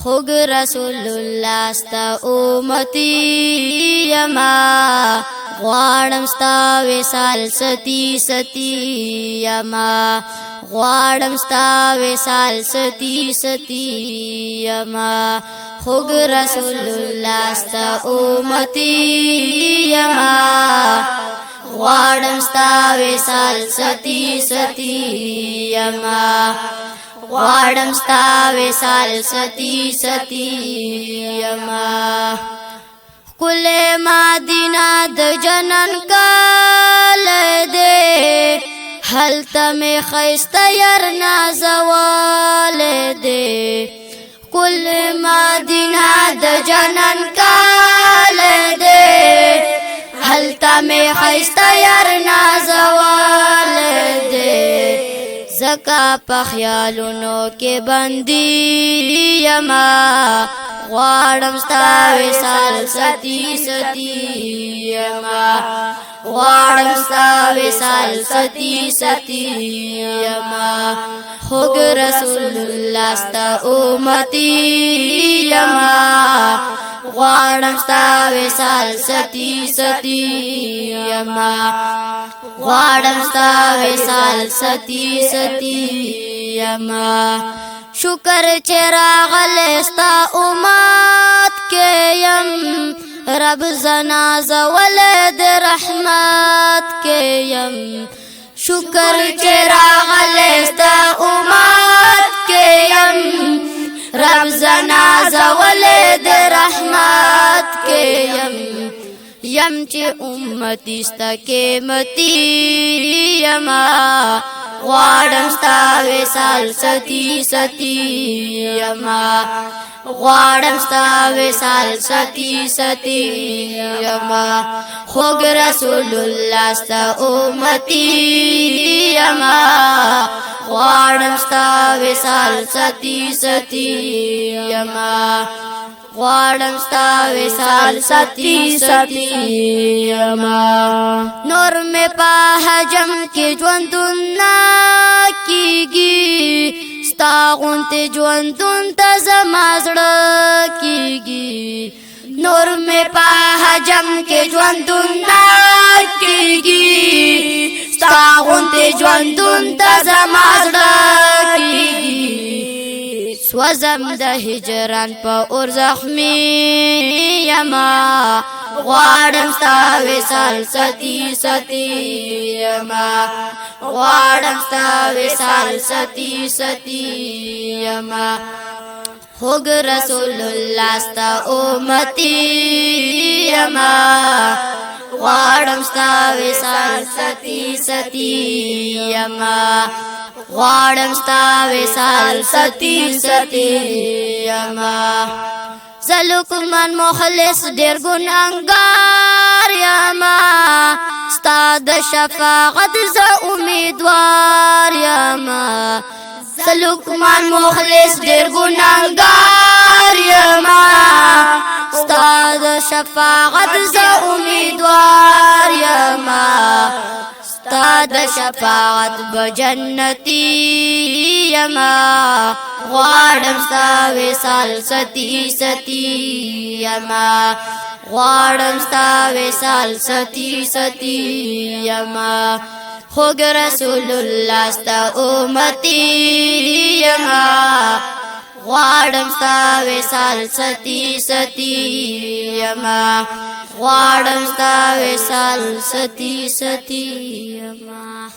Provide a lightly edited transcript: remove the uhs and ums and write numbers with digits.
خوږ رسول الله ستا امتی یما غواړم ستا وصال ستی ستی یما غواړم ستا وصال ستی ستی یما خوږ رسول الله ستا امتی یما غواړم ستا وصال ستی ستی یما غواړم ستا وصال ستی ستی یما کل مدینہ د جنن کال دے حلتا میں خیستا یر نازوال دے کل مدینہ د جنن کال دے حلتا میں خیستا یر نازوال دے زکا پخیالونو کے بندی یما غواړم ستا وصال ستی ستی یما غواړم ستا وصال ستی ستی یما خوږ رسول الله ستا امتی یما غواړم ستا وصال ستی ستی یما غواړم ستا وصال ستی ستی یما شکر چراغل ستا امت کے یم رب زنازہ ولد رحمت کے یم شکر چراغل ستا امت کے یم رب زنازہ ولد رحمت کے یم چی امتی ستا قیمتی یما غواړم ستا وصال ستی ستی یما غواړم ستا وصال ستی ستی یما خوږ رسول الله ستا امتی یما غواړم ستا وصال ستی ستی یما غواړم ستا وصال ستی ستی یما نور میں پا حجم کے ژوندون نا کیږي ستا غونته ژوندون ته زما زړه کیږي نور میں پا حجم کے ژوندون نا کیږي ستا غونته ژوندون ته زما زړه کیږي سوزم د هجران په اور زخمی یما غواړم ستا وصال ستی ستی یما غواړم ستا وصال ستی ستی یما خوږ رسول الله ستا امتی یما غواړم ستا وصال ستی ستی یما غواړم ستا وصال ستی ستی یما زلکمن مخلص ډیر ګناهګار یما ستا د شفاعت ز امیدوار یما زلکمن مخلص ډیر ګناهګار یما ستا د شفاعت ز امیدوار یما ستا د شفاعت بجنتی یما غواړم ستا وصال ستی ستی یما غواړم ستا وصال ستی ستی یما خوږ رسول الله ستا امتی یما غواړم ستا وصال ستی ستی یما غواړم ستا وصال ستی ستی یما